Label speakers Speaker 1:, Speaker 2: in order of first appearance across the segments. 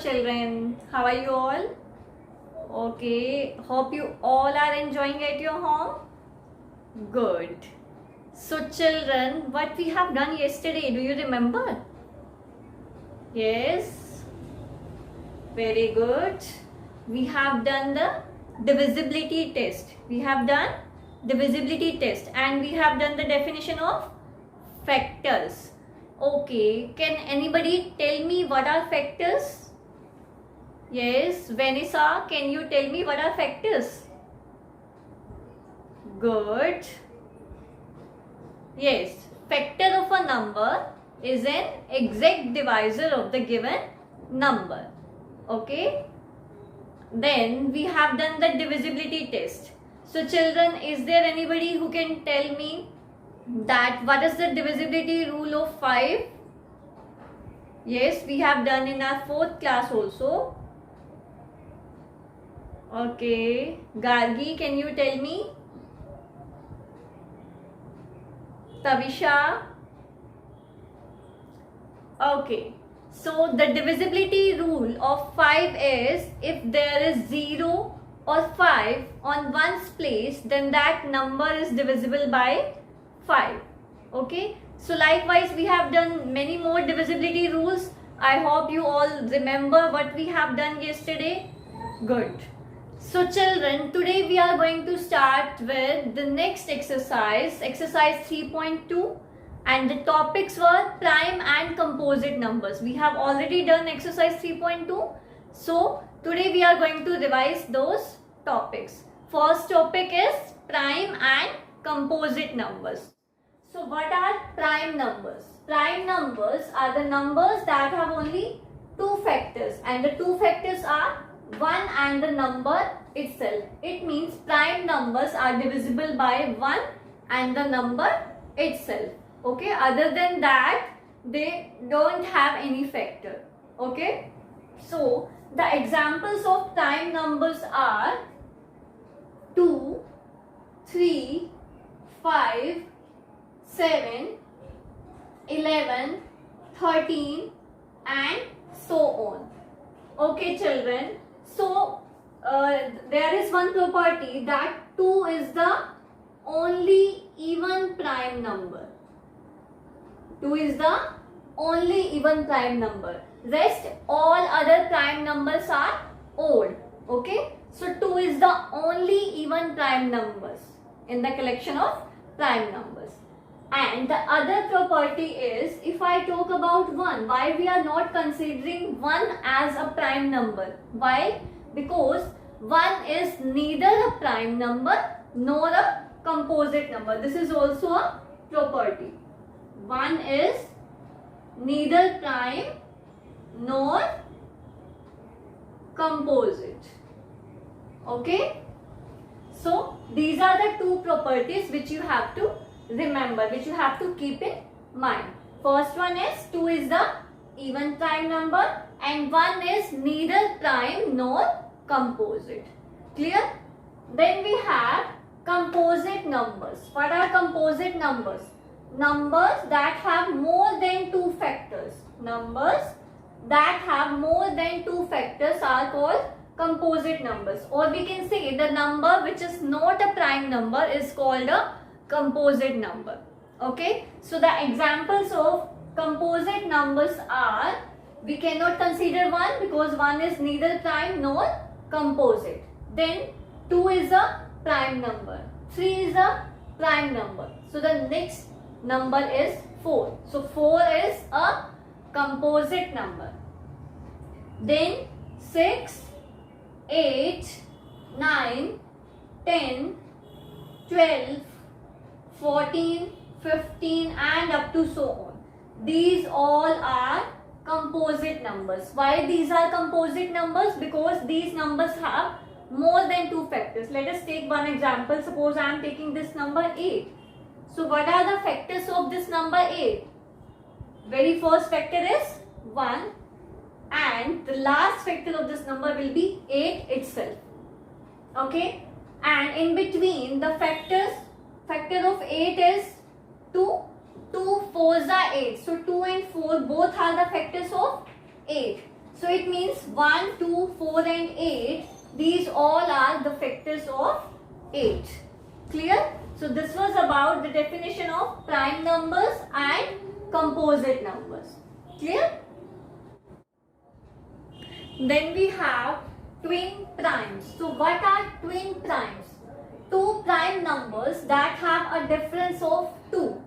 Speaker 1: children. How are you all? Okay, hope you all are enjoying at your home. Good. So children, what we have done yesterday, do you remember? Yes. Very good. We have done the divisibility test. We have done divisibility test and we have done the definition of factors. Okay, can anybody tell me what are factors? Yes, Vanessa, can you tell me what are factors? Good. Yes, factor of a number is an exact divisor of the given number. Okay. Then we have done the divisibility test. So children, is there anybody who can tell me that what is the divisibility rule of 5? Yes, we have done in our 4th class also. Okay, Gargi, can you tell me? Tavisha? Okay, so the divisibility rule of 5 is if there is 0 or 5 on one's place, then that number is divisible by 5. Okay, so likewise we have done many more divisibility rules. I hope you all remember what we have done yesterday. Good. So children, today we are going to start with the next exercise, exercise 3.2, and the topics were prime and composite numbers. We have already done exercise 3.2. So today we are going to revise those topics. First topic is prime and composite numbers. So what are prime numbers? Prime numbers are the numbers that have only two factors, and the two factors are 1 and the number itself. It means prime numbers are divisible by 1 and the number itself. Okay, other than that they don't have any factor. Okay, so the examples of prime numbers are 2, 3, 5, 7, 11, 13 and so on. Okay children, so there is one property that 2 is the only even prime number. 2 is the only even prime number. Rest all other prime numbers are odd. Okay, so 2 is the only even prime numbers in the collection of prime numbers. And the other property is, if I talk about 1, why we are not considering 1 as a prime number? Why? Because 1 is neither a prime number nor a composite number. This is also a property. 1 is neither prime nor composite. Okay? So these are the two properties which you have to remember, which you have to keep in mind. First one is 2 is the even prime number and 1 is neither prime nor composite. Clear? Then we have composite numbers. What are composite numbers? Numbers that have more than two factors. Numbers that have more than two factors are called composite numbers, or we can say the number which is not a prime number is called a composite number. Okay, so the examples of composite numbers are, we cannot consider 1 because 1 is neither prime nor composite. Then 2 is a prime number, 3 is a prime number. So the next number is 4. So 4 is a composite number. Then 6, 8, 9, 10, 12, 14, 15 and up to so on. These all are composite numbers. Why these are composite numbers? Because these numbers have more than two factors. Let us take one example. Suppose I am taking this number 8. So what are the factors of this number 8? Very first factor is 1 and the last factor of this number will be 8 itself. Okay, and in between the factor of 8 is 2. 2 4s are 8. So 2 and 4 both are the factors of 8. So it means 1, 2, 4 and 8. These all are the factors of 8. Clear? So this was about the definition of prime numbers and composite numbers. Clear? Then we have twin primes. So what are twin primes? Two prime numbers that have a difference of 2.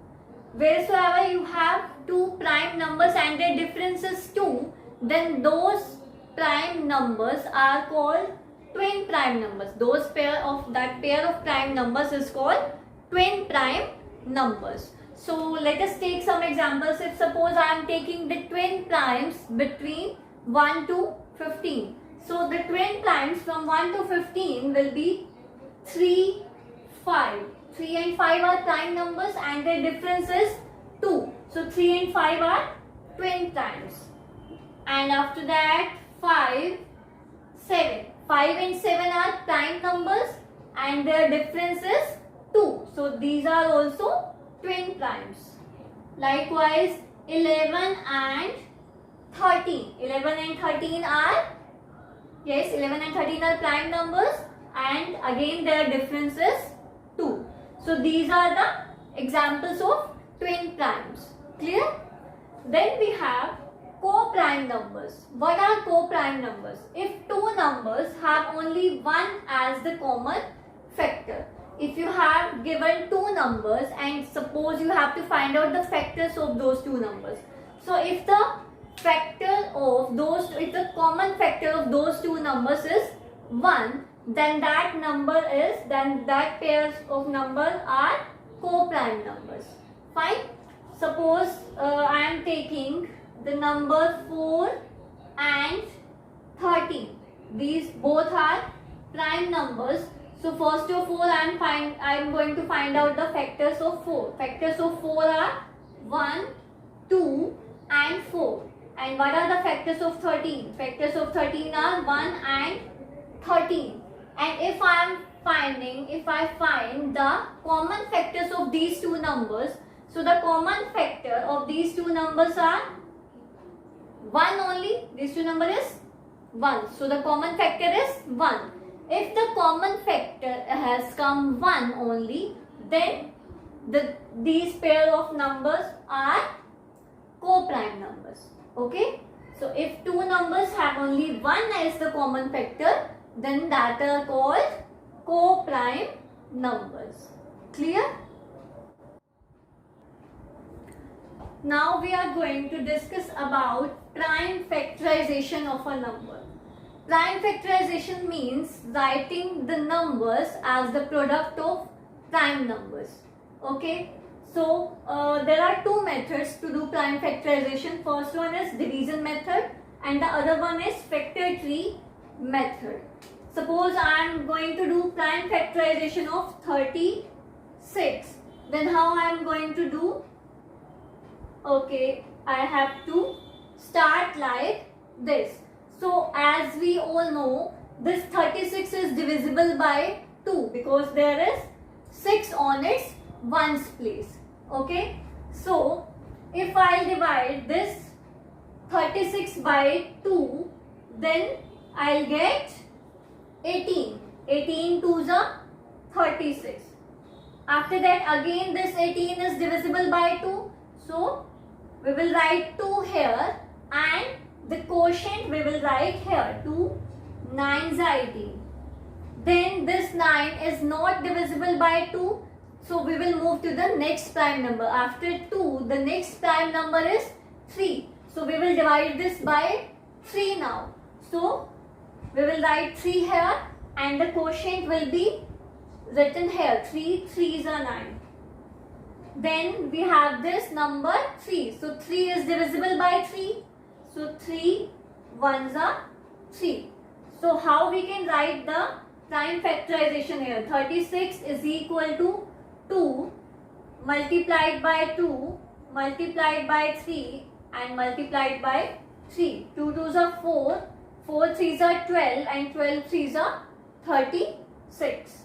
Speaker 1: Wheresoever you have two prime numbers and their difference is 2, then those prime numbers are called twin prime numbers. Pair of prime numbers is called twin prime numbers. So let us take some examples. If suppose I am taking the twin primes between 1 to 15. So the twin primes from 1 to 15 will be 3, 5. 3 and 5 are prime numbers and their difference is 2. So 3 and 5 are twin primes. And after that 5, 7. 5 and 7 are prime numbers and their difference is 2. So these are also twin primes. Likewise 11 and 13. 11 and 13 are, yes, 11 and 13 are prime numbers and again their difference is 2. So these are the examples of twin primes. Clear? Then we have co-prime numbers. What are co-prime numbers? If two numbers have only one as the common factor. If you have given two numbers and suppose you have to find out the factors of those two numbers. So if the common factor of those two numbers is 1, then that pairs of numbers are co-prime numbers. Fine. Suppose I am taking the number 4 and 13. These both are prime numbers. So first of all I am going to find out the factors of 4. Factors of 4 are 1, 2 and 4. And what are the factors of 13? Factors of 13 are 1 and 13. And if I find the common factors of these two numbers, so the common factor of these two numbers are 1 only. These two numbers is 1. So the common factor is 1. If the common factor has come 1 only, then these pair of numbers are co-prime numbers. Okay? So if two numbers have only 1 as the common factor, then that are called co-prime numbers. Clear? Now we are going to discuss about prime factorization of a number. Prime factorization means writing the numbers as the product of prime numbers. Okay? So there are two methods to do prime factorization. First one is division method and the other one is factor tree method. Suppose I am going to do prime factorization of 36. Then how I am going to do? Okay, I have to start like this. So as we all know, this 36 is divisible by 2 because there is 6 on its ones place. Okay, so if I divide this 36 by 2, then I'll get 18. 18 2s are 36. After that again this 18 is divisible by 2. So we will write 2 here and the quotient we will write here. 2 9s are 18. Then this 9 is not divisible by 2. So we will move to the next prime number. After 2, the next prime number is 3. So we will divide this by 3 now. So we will write 3 here and the quotient will be written here. 3 3s are 9. Then we have this number 3. So 3 is divisible by 3. So 3 1s are 3. So how we can write the prime factorization here? 36 is equal to 2 multiplied by 2 multiplied by 3 and multiplied by 3. 2 2s are 4, 4 3s are 12 and 12 3s are 36.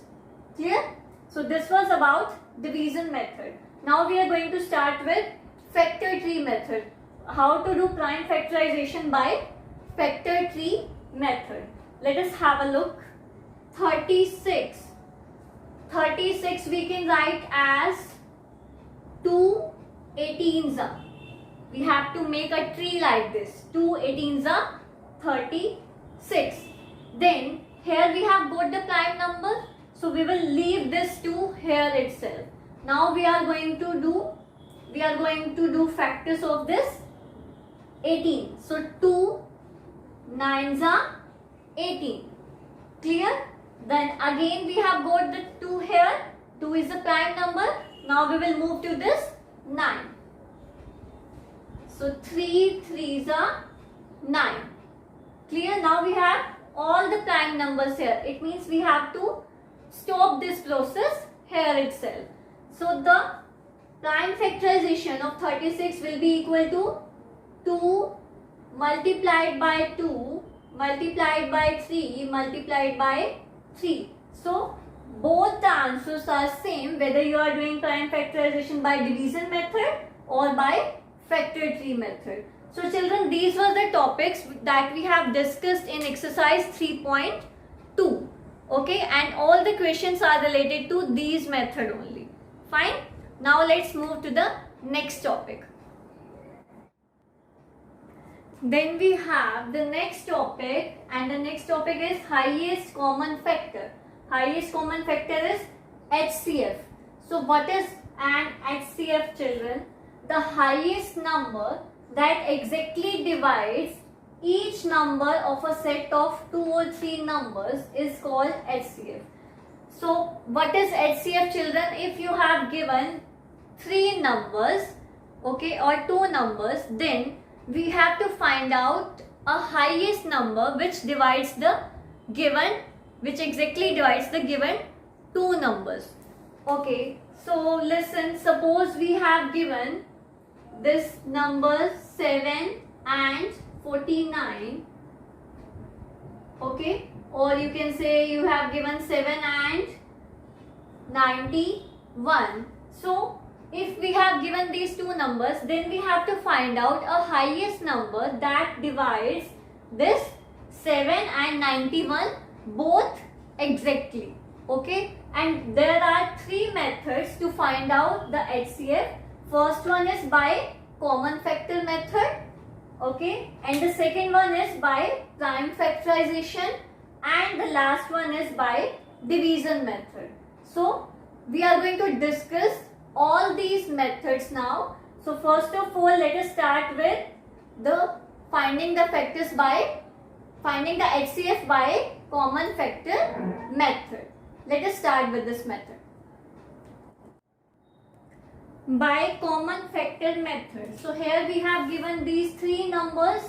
Speaker 1: Clear? So this was about division method. Now we are going to start with factor tree method. How to do prime factorization by factor tree method. Let us have a look. 36. 36 we can write as 2 18s are. We have to make a tree like this. 2 18s are 36. Then here we have both the prime number. So we will leave this 2 here itself. Now we are going to do factors of this 18. So 2 9s are 18. Clear? Then again we have got the 2 here. 2 is the prime number. Now we will move to this 9. So 3 3s are 9. Clear? Now we have all the prime numbers here. It means we have to stop this process here itself. So the prime factorization of 36 will be equal to 2 multiplied by 2 multiplied by 3 multiplied by 3. So both the answers are same whether you are doing prime factorization by division method or by factor tree method. So children, these were the topics that we have discussed in exercise 3.2. Okay, and all the questions are related to these method only. Fine. Now let's move to the next topic. Then we have the next topic, and the next topic is highest common factor. Highest common factor is HCF. So what is an HCF, children? The highest number that exactly divides each number of a set of 2 or 3 numbers is called HCF. So what is HCF, children? If you have given 3 numbers, okay, or 2 numbers, then we have to find out a highest number which divides the given, which exactly divides the given 2 numbers. Okay, so listen, suppose we have given this number 7 and 49, okay, or you can say you have given 7 and 91. So if we have given these 2 numbers, then we have to find out a highest number that divides this 7 and 91 both exactly. Okay, and there are 3 methods to find out the HCF. First one is by common factor method, okay, and the second one is by prime factorization, and the last one is by division method. So we are going to discuss all these methods now. So first of all, let us start with the finding the HCF by common factor method. Let us start with this method. By common factor method. So here we have given these 3 numbers.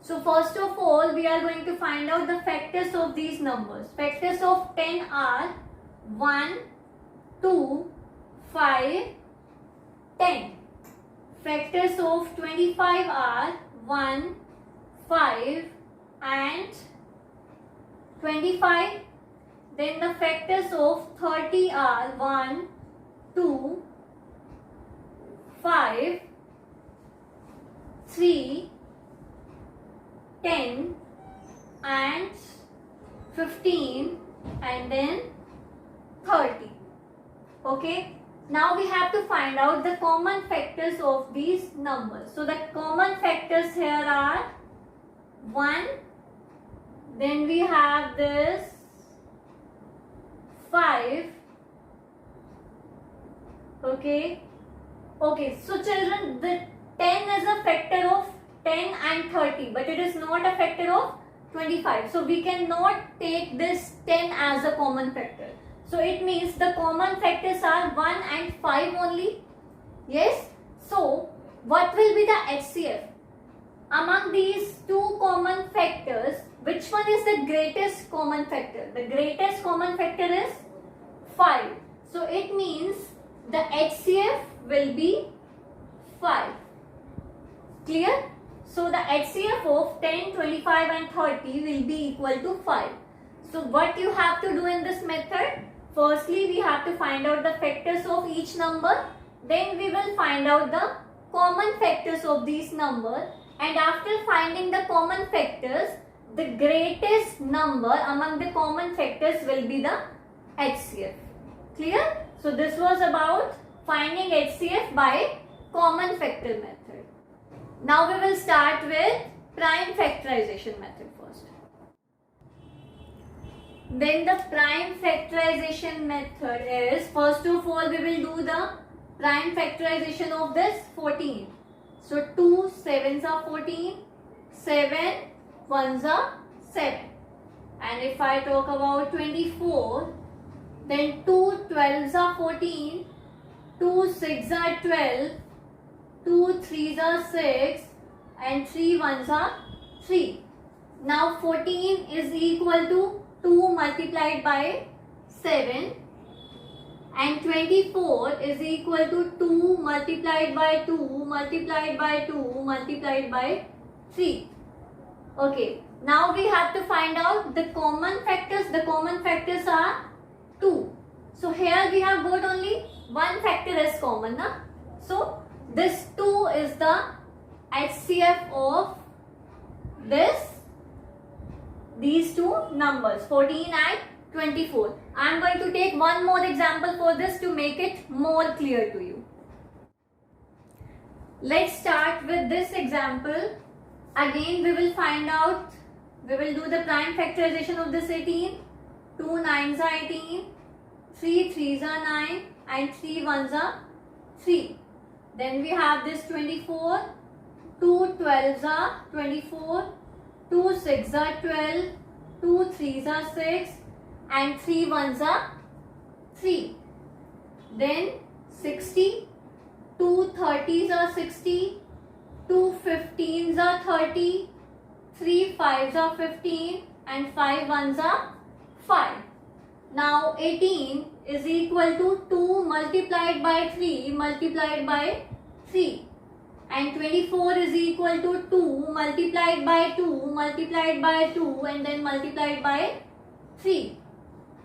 Speaker 1: So first of all, we are going to find out the factors of these numbers. Factors of 10 are 1, 2, 5, 10. Factors of 25 are 1, 5 and 25. Then the factors of 30 are 1, 2, 5, 3, 10 and 15 and then 30. Okay. Now we have to find out the common factors of these numbers. So the common factors here are 1, then we have this 5, okay. Okay, so children, the 10 is a factor of 10 and 30, but it is not a factor of 25. So we cannot take this 10 as a common factor. So it means the common factors are 1 and 5 only. Yes. So what will be the HCF? Among these 2 common factors, which one is the greatest common factor? The greatest common factor is 5. So it means the HCF will be 5. Clear? So the HCF of 10, 25 and 30 will be equal to 5. So what you have to do in this method? Firstly, we have to find out the factors of each number. Then we will find out the common factors of these numbers. and after finding the common factors, the greatest number among the common factors will be the HCF. Clear? So this was about finding HCF by common factor method. Now we will start with prime factorization method first. Then the prime factorization method is, first of all we will do the prime factorization of this 14. So 2 7s are 14, 7 1s are 7. And if I talk about 24, then 2 12s are 14, 2 6s are 12, 2 3s are 6, and 3 1s are 3. Now 14 is equal to 2 multiplied by 7, and 24 is equal to 2 multiplied by 2 multiplied by 2 multiplied by 3. Okay, now we have to find out the common factors. The common factors are 2. So here we have got only one factor as common, na? So this 2 is the HCF of these two numbers, 14 and 24. I am going to take one more example for this to make it more clear to you. Let's start with this example. Again we will find out, we will do the prime factorization of this 18. 2 9s are 18, 3 3s are 9, and 3 1s are 3. Then we have this 24, 2 12s are 24, 2 6s are 12, 2 3s are 6, and 3 1s are 3. Then 60, 2 30s are 60, 2 15s are 30, 3 5s are 15, and 5 1s are 5. Now 18 is equal to 2 multiplied by 3 multiplied by 3. And 24 is equal to 2 multiplied by 2 multiplied by 2 and then multiplied by 3.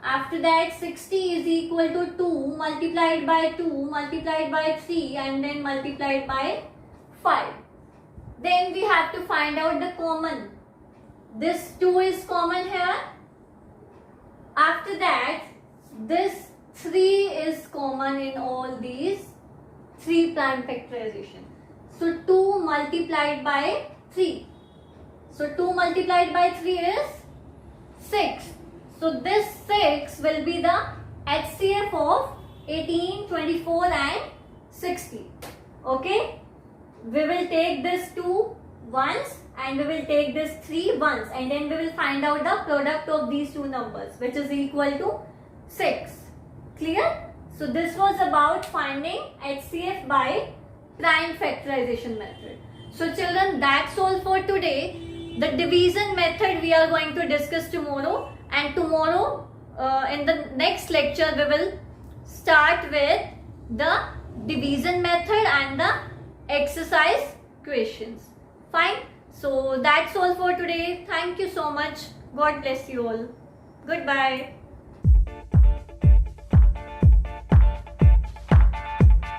Speaker 1: After that 60 is equal to 2 multiplied by 2 multiplied by 3 and then multiplied by 5. Then we have to find out the common. This 2 is common here. After that this 3 is common in all these 3 prime factorization. So 2 multiplied by 3. So 2 multiplied by 3 is 6. So this 6 will be the HCF of 18, 24 and 60. Okay. We will take this 2 once and we will take this 3 once, and then we will find out the product of these two numbers, which is equal to 6. Clear? So this was about finding HCF by prime factorization method. So children, that's all for today. The division method we are going to discuss tomorrow, and tomorrow in the next lecture we will start with the division method and the exercise questions. Fine. So that's all for today. Thank you so much. God bless you all. Goodbye.